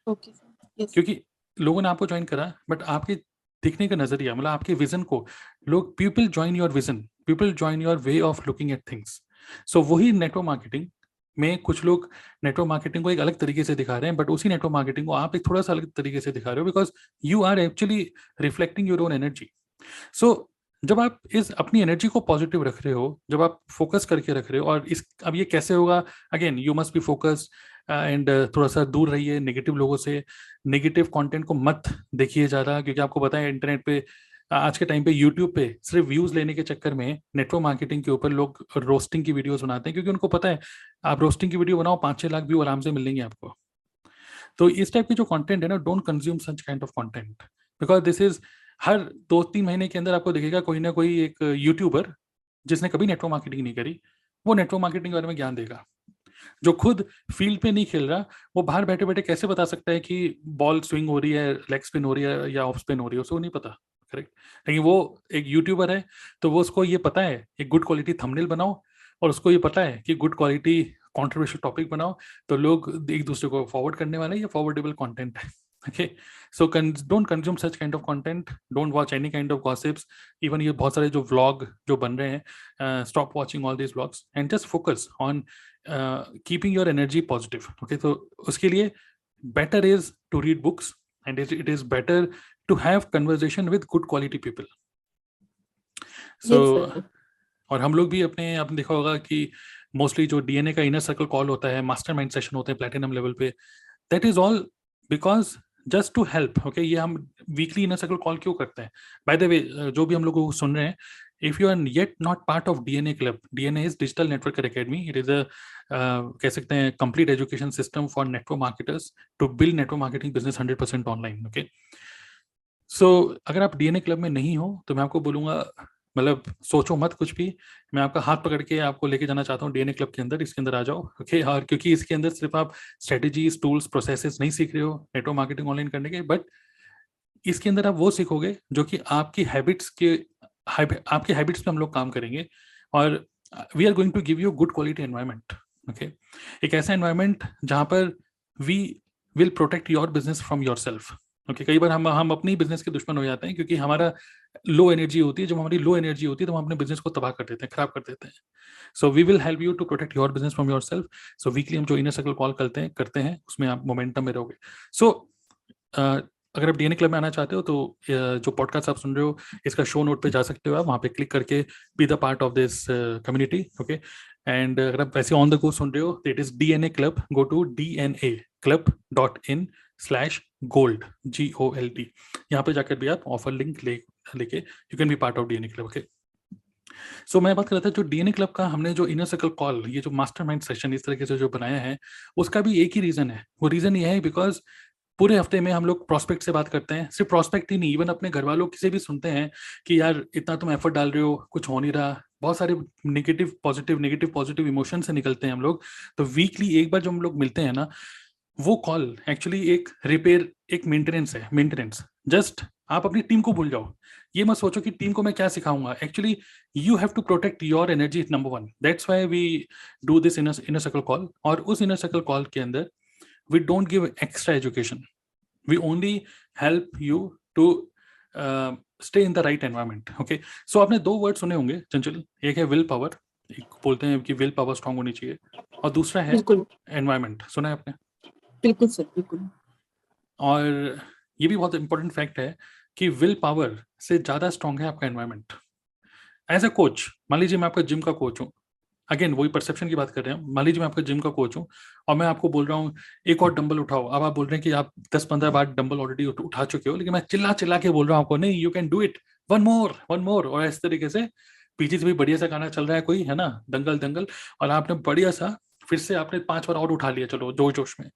Okay sir, yes. क्योंकि लोगों ने आपको ज्वाइन करा, बट आपके देखने का नजरिया, मतलब आपके विजन को लोग, people join your vision, people join your way of looking at things. So वही नेटवर्क मार्केटिंग में कुछ लोग नेटवर्क मार्केटिंग को एक अलग तरीके से दिखा रहे हैं, बट उसी नेटवर्क मार्केटिंग को आप एक थोड़ा सा अलग तरीके से दिखा रहे हो, because you are actually reflecting your own energy. So जब आप इस अपनी एनर्जी को पॉजिटिव रख रहे हो, जब आप फोकस करके रख रहे हो, और इस अब ये कैसे होगा, again you must be focus and थोड़ा सा दूर रहिए नेगेटिव लोगों से, नेगेटिव कंटेंट को मत देखिए ज़्यादा, क्योंकि आपको पता है इंटरनेट पे आज के टाइम पे यूट्यूब पे सिर्फ व्यूज लेने के चक्कर में नेटवर्क मार्केटिंग के ऊपर लोग रोस्टिंग की वीडियोस बनाते हैं, क्योंकि उनको पता है आप रोस्टिंग की वीडियो बनाओ 5-6 लाख व्यू आराम से मिलेंगे आपको। तो इस टाइप की जो कंटेंट है ना, don't consume such kind of content, because this is, हर 2-3 महीने के अंदर आपको दिखेगा कोई ना कोई एक यूट्यूबर जिसने कभी नेटवर्क मार्केटिंग नहीं करी, वो नेटवर्क मार्केटिंग के बारे में ज्ञान देगा। जो खुद फील्ड पे नहीं खेल रहा, वो बाहर बैठे बैठे कैसे बता सकता है कि बॉल स्विंग हो रही है, लेग स्पिन हो रही है या ऑफ स्पिन हो रही है, उसको नहीं पता। करेक्ट? लेकिन वो एक यूट्यूबर है, तो वो उसको ये पता है एक गुड क्वालिटी थंबनेल बनाओ, और उसको ये पता है कि गुड क्वालिटी कंट्रोवर्शियल टॉपिक बनाओ, तो लोग एक दूसरे को फॉरवर्ड करने वाले, ये फॉरवर्डेबल कंटेंट है। okay, so don't consume such kind of content, don't watch any kind of gossips, even ये बहुत सारे जो vlog जो बन रहे हैं, stop watching all these vlogs and just focus on keeping your energy positive. okay, तो उसके लिए better is to read books, and it is better to have conversation with good quality people. so Yes, sir. और हम लोग भी अपने, आपने देखा होगा कि मोस्टली जो डीएनए का इनर सर्कल कॉल होता है, मास्टरमाइंड सेशन होते हैं प्लैटिनम लेवल पे, that is all because just to help. Okay, ये हम वीकली इनर सर्कल कॉल क्यों करते हैं? बाय द वे, जो भी हम लोग को सुन रहे हैं, if you are yet not part of DNA club, DNA is digital network academy, it is a कह सकते हैं complete education system for network marketers to build network marketing business 100% online. Okay, so अगर आप DNA club में नहीं हो तो मैं आपको बोलूंगा, मतलब सोचो मत कुछ भी, मैं आपका हाथ पकड़ के आपको लेके जाना चाहता हूँ डीएनए क्लब के अंदर, इसके अंदर आ जाओ। ओके, और क्योंकि इसके अंदर सिर्फ आप स्ट्रेटेजीज, टूल्स, प्रोसेसेस नहीं सीख रहे हो नेटवर्क मार्केटिंग ऑनलाइन करने के, बट इसके अंदर आप वो सीखोगे जो कि आपकी हैबिट्स पे हम लोग काम करेंगे, और we are going to give you good quality environment. Okay, एक ऐसा एनवायरमेंट जहां पर we will protect your business from yourself. Okay, कई बार हम अपने बिजनेस के दुश्मन हो जाते हैं, क्योंकि हमारा लो एनर्जी होती है, जब हमारी लो एनर्जी होती है तो हम अपने बिजनेस को तबाह कर देते हैं, खराब कर देते हैं। So we will help you to protect your business from yourself. So weekly हम जो इनर सर्कल कॉल करते हैं उसमें आप मोमेंटम में रहोगे। सो अगर आप डीएनए क्लब में आना चाहते हो तो जो पॉडकास्ट आप सुन रहे हो इसका शो नोट पे जा सकते हो, आप वहाँ पे क्लिक करके B the part of this community. Okay, and अगर आप वैसे ऑन द गो सुन रहे हो तो it is DNA club, go to dnaclub.in/gold GOLD, यहाँ पे जाकर भी आप ऑफर लिंक लेके you can be part of DNA club. Okay, so मैं बात कर रहा था जो डीएनए क्लब का हमने जो इनर सर्कल कॉल, ये जो मास्टरमाइंड सेशन इस तरीके से जो बनाया है, उसका भी एक ही रीजन है। वो रीजन ये है बिकॉज पूरे हफ्ते में हम लोग प्रॉस्पेक्ट से बात करते हैं, सिर्फ प्रॉस्पेक्ट ही नहीं, इवन अपने घर वालों किसी भी सुनते हैं कि यार इतना तुम एफर्ट डाल रहे हो, कुछ हो नहीं रहा, बहुत सारे नेगेटिव पॉजिटिव इमोशन से निकलते हैं हम लोग। तो वीकली एक बार जब हम लोग मिलते हैं ना, वो कॉल एक्चुअली एक रिपेयर, एक मेंटेनेंस है, मेंटेनेंस। जस्ट आप अपनी टीम को भूल जाओ, ये मत सोचो कि टीम को मैं क्या सिखाऊंगा, actually you have to protect your energy, number 1। That's why we do this inner circle call. और उस इनर सर्कल कॉल के अंदर we don't give extra education, we only help you to stay in the right environment. okay, so आपने 2 word सुने होंगे चंचल, एक है will power, एक बोलते हैं कि विल पावर स्ट्रांग होनी चाहिए, और दूसरा है एनवायरमेंट। सुना है आपने? बिल्कुल सर, बिल्कुल। और ये भी बहुत इंपॉर्टेंट फैक्ट है कि विल पावर से ज्यादा स्ट्रांग है आपका एनवायरमेंट। एज अ कोच, मान लीजिए मैं आपका जिम का कोच हूँ, अगेन वही परसेप्शन की बात कर रहे हैं, मान लीजिए मैं आपका जिम का कोच हूँ और मैं आपको बोल रहा हूँ एक और डंबल उठाओ, अब आप बोल रहे हैं कि आप 10-15 बार डंबल ऑलरेडी उठा चुके हो, लेकिन मैं चिल्ला चिल्ला के बोल रहा हूँ आपको, नहीं you can do it, one more one more, और इस तरीके से पीछे से भी बढ़िया सा गाना चल रहा है कोई, है ना, दंगल दंगल, और आपने बढ़िया सा फिर से आपने 5 बार और उठा लिया, चलो जोश जोश में,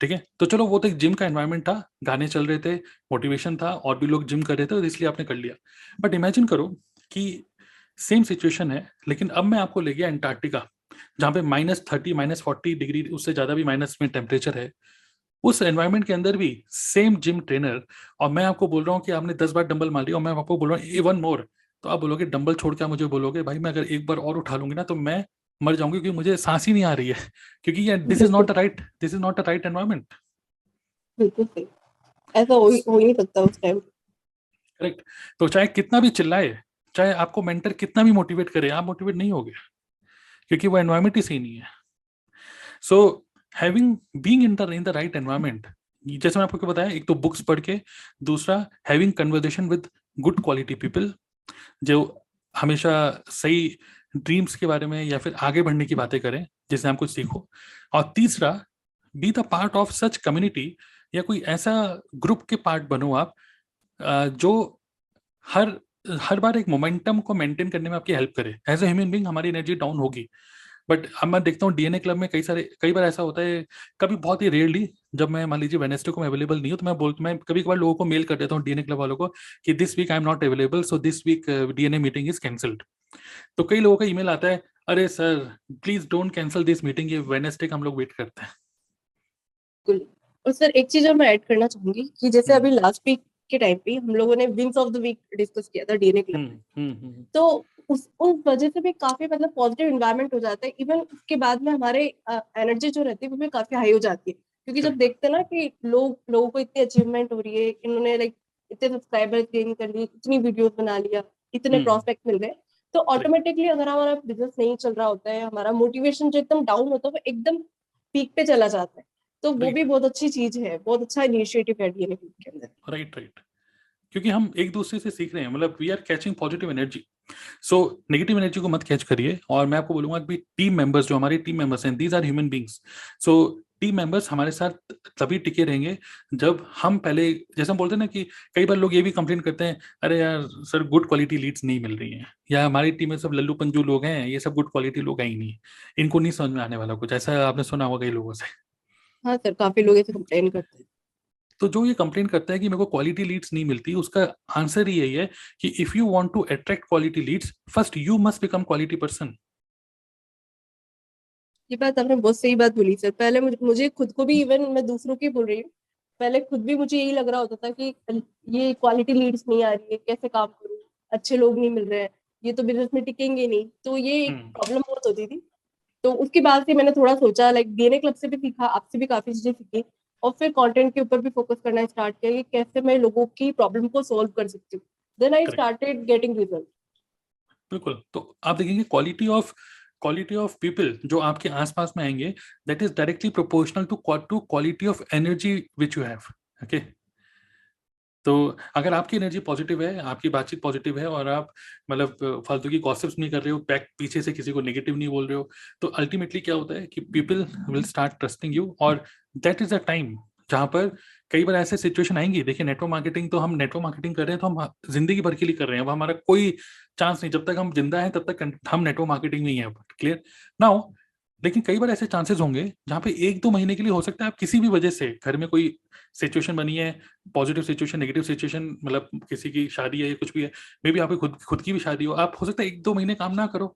ठीक है, तो चलो वो तो एक जिम का एनवायरनमेंट था, गाने चल रहे थे, मोटिवेशन था, और भी लोग जिम कर रहे थे, तो इसलिए आपने कर लिया। बट इमेजिन करो कि सेम सिचुएशन है, लेकिन अब मैं आपको ले गया अंटार्कटिका, जहाँ पे -30 -40 डिग्री, उससे ज्यादा भी माइनस में टेम्परेचर है, उस एनवायरनमेंट के अंदर भी सेम जिम ट्रेनर, और मैं आपको बोल रहा हूँ कि आपने 10 बार डंबल मार लिया, और मैं आपको बोल रहा हूँ ए वन मोर, तो आप बोलोगे डंबल छोड़ के, आप मुझे बोलोगे भाई मैं अगर एक बार और उठा लूंगी ना तो मैं मर जाऊंगी, क्योंकि मुझे सांस ही नहीं आ रही है, क्योंकि ये बिल्कुल this is not a right environment. बिल्कुल सही, ऐसा हो ही नहीं सकता उस टाइम। करेक्ट। तो चाहे कितना भी चिल्लाए, चाहे आपको मेंटर कितना भी मोटिवेट करे, आप मोटिवेट नहीं होगे, क्योंकि वो एनवायरनमेंट ही सही नहीं है। So having being in the right environment, जैसे मैं आपको बताया, एक तो बुक्स पढ़ के, दूसरा having conversation with good quality people, जो हमेशा सही ड्रीम्स के बारे में या फिर आगे बढ़ने की बातें करें, जिससे हम कुछ सीखो, और तीसरा B the part of such community, या कोई ऐसा ग्रुप के पार्ट बनो आप, जो हर हर बार एक मोमेंटम को मेंटेन करने में आपकी हेल्प करे। एज ए ह्यूमन बीइंग हमारी एनर्जी डाउन होगी, बट अब मैं देखता हूँ डीएनए क्लब में कई बार ऐसा होता है, कभी बहुत ही रेयरली, जब मैं मान लीजिए वेडनेसडे को मैं अवेलेबल नहीं हूँ, तो मैं कभी कभार लोगों को मेल कर देता हूँ, डीएनए क्लब वालों को, कि this week I am not available, so this week DNA meeting is cancelled. तो कई लोगों का ईमेल आता है, अरे sir please don't cancel this meeting, ये वेडनेसडे का हम लोग वेट करते हैं। बिल्कुल। और सर एक चीज और मैं ऐड करना चाहूंगी कि जैसे हम्म अभी लास्ट वीक के टाइम पे हम लोगों ने wings of the week discuss किया था डीएनए क्लब में। तो उस वजह से भी काफी मतलब पॉजिटिव इन्वायरमेंट हो जाता है, इवन उसके बाद में हमारे एनर्जी जो रहती है वो भी काफी हाई हो जाती है, क्योंकि जब करेक्ट। देखते हैं ना कि लोगों को इतनी अचीवमेंट हो रही है, इन्होंने लाइक इतने सब्सक्राइबर्स गेन कर लिए, इतनी वीडियोस बना लिया, इतने प्रॉस्पेक्ट मिल गए, तो करेक्ट। ऑटोमेटिकली अगर हमारा बिजनेस नहीं चल रहा होता है, हमारा मोटिवेशन जो एकदम डाउन होता है वो एकदम पीक पे चला जाता है। तो वो भी राइट। बहुत अच्छी चीज है, बहुत अच्छा इनिशिएटिव है डीएनए के अंदर। राइट। राइट। क्योंकि हम एक दूसरे से सीख रहे हैं, मतलब we are catching positive energy. So negative energy को मत कैच करिए, और मैं आपको बोलूंगा कि टीम मेंबर्स, जो हमारे टीम मेंबर्स हैं, these are human beings. So team members हमारे साथ तभी टिके रहेंगे जब हम पहले, जैसे हम बोलते हैं ना कि कई बार लोग ये भी कंप्लेन करते हैं, अरे यार सर गुड क्वालिटी लीड्स नहीं मिल रही हैं, या हमारी टीम में सब लल्लू पंजू लोग हैं, ये सब गुड क्वालिटी लोग हैं ही नहीं, इनको नहीं समझ में आने वाला कुछ, ऐसा आपने सुना होगा कई लोगों से। हाँ सर, काफी लोग ऐसे कंप्लेन करते हैं। तो जो ये कंप्लेन करता है कि मेरे को क्वालिटी लीड्स नहीं मिलती, उसका आंसर ही यही है कि if you want to attract quality leads, first you must become quality person. ये बात आपने बहुत सही बात बोली सर। पहले मुझे खुद को भी, इवन मैं दूसरों की बोल रही हूँ, पहले खुद भी मुझे यही लग रहा होता था कि ये क्वालिटी लीड्स नहीं आ रही है, कैसे काम करूँ, अच्छे लोग नहीं मिल रहे हैं, ये तो बिजनेस में टिकेंगे नहीं, तो ये एक हम्म। प्रॉब्लम बहुत होती थी। तो उसके बाद से मैंने थोड़ा सोचा, लाइक डीएनए क्लब से भी सीखा, आपसे भी काफी चीजें सीखी, और फिर कंटेंट के ऊपर भी फोकस करना स्टार्ट किया कि कैसे मैं लोगों की प्रॉब्लम को सॉल्व कर सकती हूँ। Then I correct. Started getting result. बिल्कुल, तो आप देखेंगे क्वालिटी ऑफ पीपल जो आपके आसपास में आएंगे, that is directly proportional to quality of energy which you have. Okay. तो अगर आपकी एनर्जी पॉजिटिव है, आपकी बातचीत पॉजिटिव है, और आप मतलब फालतू की गॉसिप्स नहीं कर रहे हो, बैक पीछे से किसी को नेगेटिव नहीं बोल रहे हो, तो अल्टीमेटली क्या होता है कि people will start trusting you, और दैट इज अ टाइम जहां पर कई बार ऐसे सिचुएशन आएंगी। देखिए नेटवर्क मार्केटिंग, तो हम नेटवर्क मार्केटिंग कर रहे हैं तो हम जिंदगी भर के लिए कर रहे हैं, अब हमारा कोई चांस नहीं, जब तक हम जिंदा हैं तब तक हम नेटवर्क मार्केटिंग में ही है, क्लियर नाउ। लेकिन कई बार ऐसे चांसेस होंगे जहां पे 1-2 महीने के लिए हो सकता है आप किसी भी वजह से घर में कोई सिचुएशन बनी है, पॉजिटिव सिचुएशन, नेगेटिव सिचुएशन, मतलब किसी की शादी है या कुछ भी है, मे बी आपकी खुद खुद की भी शादी हो, आप हो सकता है 1-2 महीने काम ना करो।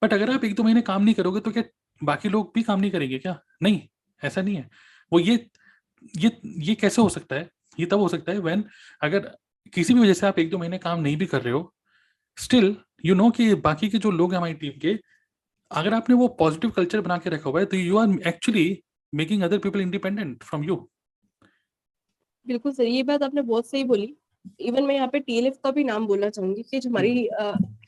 बट अगर आप 1-2 महीने काम नहीं करोगे तो क्या बाकी लोग भी काम नहीं करेंगे क्या? नहीं, ऐसा नहीं है। वो ये ये कैसे हो सकता है? ये तब हो सकता है व्हेन, अगर किसी भी वजह से आप 1-2 महीने काम नहीं भी कर रहे हो, स्टिल यू नो कि बाकी के जो लोग हैं हमारी टीम के, अगर आपने वो पॉजिटिव कल्चर बना के रखा हुआ है, तो you are actually making other people independent from you. बिल्कुल सर, ये बात आपने बहुत सही बोली। इवन मैं यहाँ पे टीएलएफ का भी नाम बोलना चाहूंगी कि जो हमारी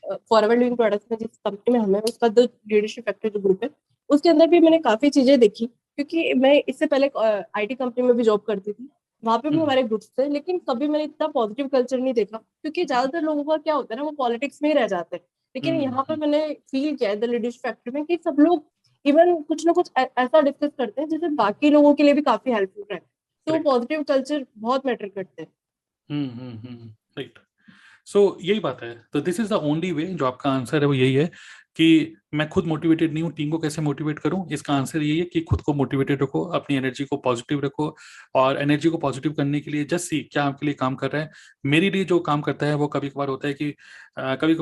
फॉरवर्ड लिविंग प्रोडक्ट्स में जिस कंपनी में हमें, उसका जो लीडरशिप फैक्टर जो ग्रुप है, उसके अंदर भी मैंने काफी चीजें देखी, क्योंकि मैं इससे पहले आईटी कंपनी में भी जॉब करती थी। वहां पे भी हमारे ग्रुप्स थे, लेकिन कभी मैंने इतना पॉजिटिव कल्चर नहीं देखा, क्योंकि ज्यादातर लोगों का क्या होता है ना, वो पॉलिटिक्स में ही रह जाते हैं। लेकिन यहाँ पे मैंने फील किया है द लीडरशिप फैक्ट्री में कि सब लोग इवन कुछ ना कुछ ऐसा डिस्कस करते हैं जिससे बाकी लोगों के लिए भी काफी हेल्पफुल है। तो करेक्ट। पॉजिटिव कल्चर बहुत मैटर करते हैं। राइट। सो यही बात है, तो this is the only way, जो आपका आंसर है वो यही है कि मैं खुद मोटिवेटेड नहीं हूँ, टीम को कैसे मोटिवेट करूँ। इसका आंसर यही है कि खुद को मोटिवेटेड रखो, अपनी एनर्जी को पॉजिटिव रखो, और एनर्जी को पॉजिटिव करने के लिए जस्ट सी क्या आपके लिए काम कर रहा है। मेरे लिए जो काम करता है वो कभी कभार होता है कि कभी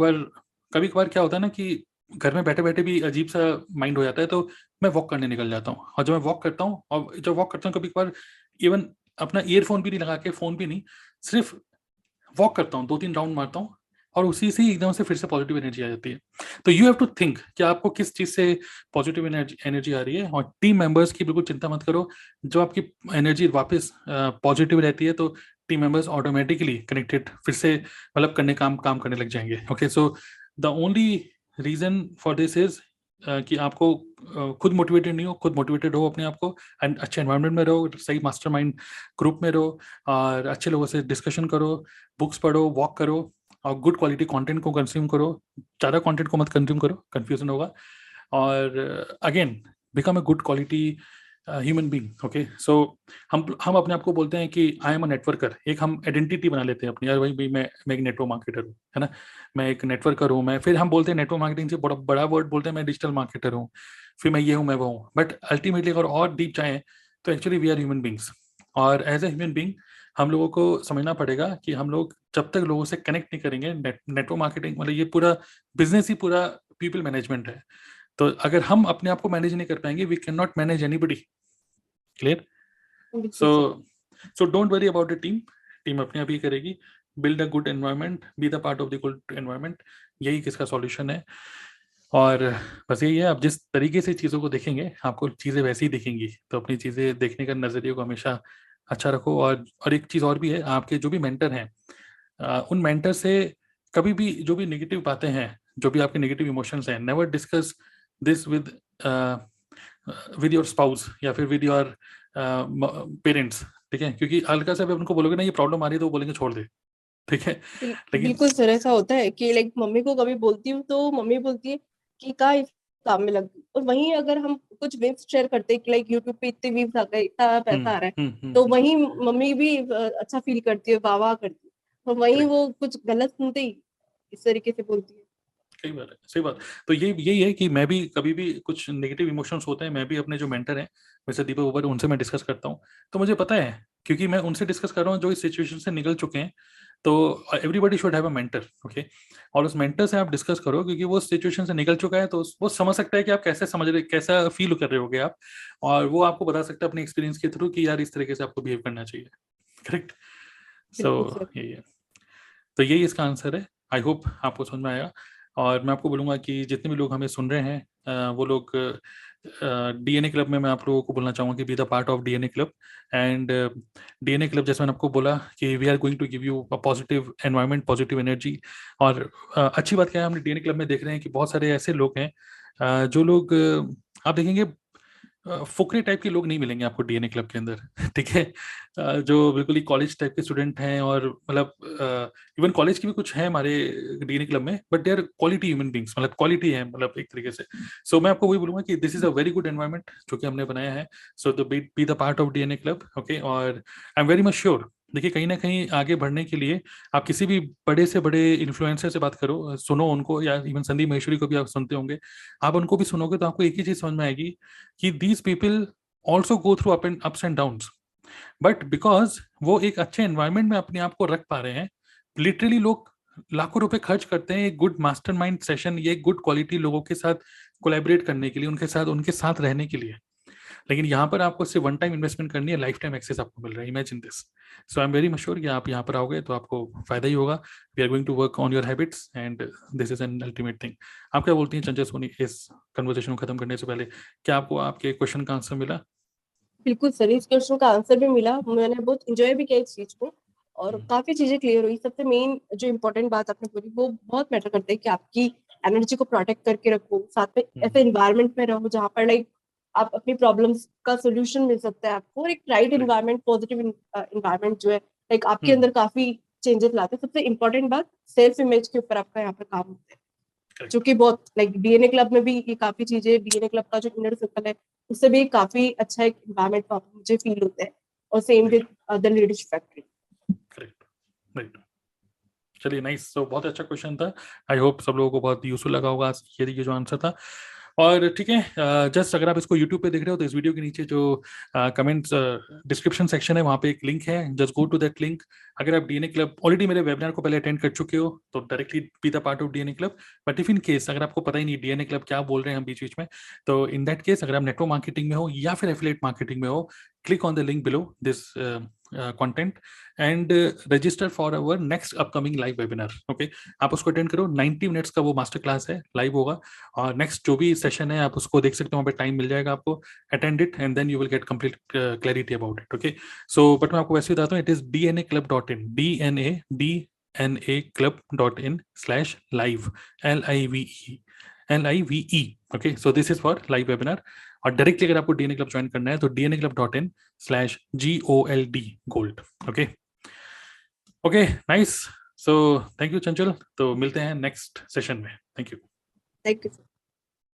कभार क्या होता है ना कि घर में बैठे बैठे भी अजीब सा माइंड हो जाता है, तो मैं वॉक करने निकल जाता हूँ। और जब मैं वॉक करता हूँ, और जब वॉक करता हूँ कभी कभार इवन अपना ईयरफोन भी नहीं लगा के, फोन भी नहीं, सिर्फ वॉक करता हूँ, 2-3 राउंड मारता हूँ, और उसी से ही एकदम से फिर से पॉजिटिव एनर्जी आ जाती है। तो यू हैव टू थिंक कि आपको किस चीज से पॉजिटिव एनर्जी आ रही है, और टीम मेंबर्स की बिल्कुल चिंता मत करो। जो आपकी एनर्जी वापस पॉजिटिव रहती है, तो टीम मेंबर्स ऑटोमेटिकली कनेक्टेड फिर से मतलब काम काम करने लग जाएंगे। Okay, so the only reason for this is कि आपको खुद मोटिवेटेड नहीं हो, खुद मोटिवेटेड हो अपने आप को, एंड अच्छे एनवायरनमेंट में रहो, सही मास्टरमाइंड ग्रुप में रहो, और अच्छे लोगों से डिस्कशन करो, बुक्स पढ़ो, वॉक करो, और गुड क्वालिटी कंटेंट को कंज्यूम करो। ज़्यादा कंटेंट को मत कंज्यूम करो, कंफ्यूजन होगा। और again, become a good quality human being. Okay, so हम अपने आप को बोलते हैं कि आई एम अ नेटवर्कर, एक हम आइडेंटिटी बना लेते हैं अपनी, यार भाई मैं एक नेटवर्क मार्केटर हूँ, है ना, मैं एक नेटवर्कर हूँ। मैं फिर हम बोलते हैं नेटवर्क मार्केटिंग से बड़ा बड़ा वर्ड बोलते हैं, मैं डिजिटल मार्केटर हूँ, फिर मैं ये हूँ, मैं वो हूँ। बट अल्टीमेटली अगर और डीप जाएं, तो actually we are human beings. और एज ए ह्यूमन बींग हम लोगों को समझना पड़ेगा कि हम लोग जब तक लोगों से कनेक्ट नहीं करेंगे, नेटवर्क मार्केटिंग मतलब ये पूरा बिजनेस ही पूरा पीपल मैनेजमेंट है। तो अगर हम अपने आप को मैनेज नहीं कर पाएंगे, we can not manage anybody. Clear? बिल्कुल so sir. So don't worry about the team, team अपने आप ही करेगी। Build a good environment, be the part of the good environment, यही किसका सॉल्यूशन है। और बस यही है, आप जिस तरीके से चीज़ों को देखेंगे आपको चीज़ें वैसी ही दिखेंगी। तो अपनी चीज़ें देखने का नज़रिए को हमेशा अच्छा रखो। और एक चीज़ और भी है, आपके जो भी मेंटर हैं, उन मेंटर से कभी भी जो भी नेगेटिव बातें हैं, जो भी आपके नेगेटिव इमोशंस हैं, never discuss this with your spouse या फिर विद योर पेरेंट्स। ठीक है, क्योंकि हल्का सा भी उनको बोलोगे ना ये प्रॉब्लम आ रही है, तो वो बोलेंगे छोड़ दे। ठीक है, लेकिन बिल्कुल सर, ऐसा होता है कि लाइक मम्मी को कभी बोलती हूँ तो मम्मी बोलती है कि का इस काम में लग गई। और वहीं अगर हम कुछ वीव्स शेयर करते हैं कि लाइक यूट्यूब पे इतने वीव्स आ गए, इतना पैसा आ रहा है, तो वहीं मम्मी भी अच्छा फील करती है, वाह वाह करती है। तो वहीं करेक्ट, वो कुछ गलत सुनते ही इस तरीके से बोलती है। सही बात है, सही बात। तो ये यही है कि मैं भी कभी भी कुछ नेगेटिव इमोशंस होते हैं, मैं भी अपने जो मेंटर हैं वैसे दीपक उबर, उनसे मैं डिस्कस करता हूँ। तो मुझे पता है, क्योंकि मैं उनसे डिस्कस कर रहा हूँ जो इस सिचुएशन से निकल चुके हैं। तो everybody should have a mentor. Okay, और उस मेंटर से आप डिस्कस करो, क्योंकि वो सिचुएशन से निकल चुका है, तो वो समझ सकता है कि आप कैसे समझ रहे, कैसा फील कर रहे होगे आप। और वो आपको बता सकता है अपने एक्सपीरियंस के थ्रू कि यार इस तरीके से आपको बिहेव करना चाहिए। करेक्ट। सो बिल्कुल सर। यही है, तो यही इसका आंसर है। आई होप आपको समझ में आया। और मैं आपको बोलूँगा कि जितने भी लोग हमें सुन रहे हैं, वो लोग डीएनए क्लब में, मैं आप लोगों को बोलना चाहूँगा कि be the part of DNA club. And DNA club, जैसे मैंने आपको बोला कि we are going to give you a positive environment, positive energy. और अच्छी बात क्या है, हम डीएनए क्लब में देख रहे हैं कि बहुत सारे ऐसे लोग हैं, जो लोग आप देखेंगे फुकरे टाइप के लोग नहीं मिलेंगे आपको डीएनए क्लब के अंदर। ठीक है, जो बिल्कुल ही कॉलेज टाइप के स्टूडेंट हैं, और मतलब इवन कॉलेज के भी कुछ हैं हमारे डीएनए क्लब में, but they are quality human beings, मतलब क्वालिटी है, मतलब एक तरीके से। सो मैं आपको वही बोलूंगा कि this is a very good environment जो कि हमने बनाया है। So the be the part of DNA club. Okay, और I am very much sure, देखिए कहीं ना कहीं आगे बढ़ने के लिए आप किसी भी बड़े से बड़े इन्फ्लुएंसर से बात करो, सुनो उनको, या इवन संदीप महेश्वरी को भी आप सुनते होंगे, आप उनको भी सुनोगे तो आपको एक ही चीज समझ में आएगी कि these people also go through ups and down. But because वो एक अच्छे एनवायरनमेंट में अपने आप को रख पा रहे हैं, लिटरली लोग लाखों रुपए खर्च करते हैं एक गुड मास्टरमाइंड सेशन, ये गुड क्वालिटी लोगों के साथ कोलैबोरेट करने के लिए, उनके साथ रहने के लिए। लेकिन यहाँ पर आपको सिर्फ वन टाइम इन्वेस्टमेंट करनी है, लाइफ टाइम एक्सेस आपको मिल रहा है, imagine this. So I am very much sure कि आप यहाँ पर आओगे तो आपको फायदा ही होगा। We are going to work on your habits, and this is an ultimate thing. आप क्या बोलती हैं चंचल सोनी, इस कन्वर्सेशन को खत्म करने से पहले, क्या आपको आपके क्वेश्चन का आंसर मिला? बिल्कुल सर, इस क्वेश्चन का आंसर भी मिला, मैंने बहुत इंजॉय भी किया इस चीज को, और काफी चीजें क्लियर हुई। सबसे मेन जो इम्पोर्टेंट बात आपने बोली वो बहुत मैटर करता है कि आपकी एनर्जी को प्रोटेक्ट करके रखो, साथ में ऐसे इन्वायरमेंट में रहो जहाँ पर लाइक आप अपनी प्रॉब्लम्स का सोल्यूशन मिल सकता है आपको, और एक राइट एनवायरनमेंट, पॉजिटिव एनवायरनमेंट जो है लाइक आपके अंदर काफी चेंजेस लाते हैं। सबसे इम्पोर्टेंट बात, सेल्फ इमेज के ऊपर आपका यहाँ पर काम होता है, जो कि बहुत लाइक डीएनए क्लब में भी ये काफी चीजें, डीएनए क्लब का जो इनर सर्कल है उससे भी काफी अच्छा एक एनवायरनमेंट मुझे फील होता है, और same with the leadership factory. Correct, right. चलिए, नाइस। तो बहुत अच्छा क्वेश्चन था, आई होप सब लोगों को बहुत यूजफुल लगा होगा ये जो आंसर था। और ठीक है, जस्ट अगर आप इसको यूट्यूब पे देख रहे हो तो इस वीडियो के नीचे जो कमेंट्स डिस्क्रिप्शन सेक्शन है वहाँ पे एक लिंक है, just go to that link. अगर आप डीएनए क्लब ऑलरेडी मेरे वेबिनार को पहले अटेंड कर चुके हो तो directly be the part of DNA club. But if in case अगर आपको पता ही नहीं डीएनए क्लब क्या बोल रहे हैं हम बीच बीच में, तो इन दैट केस अगर आप नेटवर्क मार्केटिंग में हो या फिर एफिलिएट मार्केटिंग में हो, click on the link below this content and register for our next upcoming live webinar. Okay, आप उसको अटेंड करो, 90 मिनट्स का वो मास्टर क्लास है, लाइव होगा, और नेक्स्ट जो भी सेशन है आप उसको देख सकते हो, वहाँ पे टाइम मिल जाएगा आपको। Attend it and then you will get complete clarity about it. Okay, so but मैं आपको वैसे बताता हूँ, it is dnaclub.in, dnaclub.in/live, LIVE। Okay, so this is for live webinar. और डायरेक्टली अगर आपको डीएनए क्लब ज्वाइन करना है तो dnaclub.in/GOLD gold. Okay okay, nice. So thank you Chanchal, तो मिलते हैं नेक्स्ट सेशन में। Thank you. Thank you.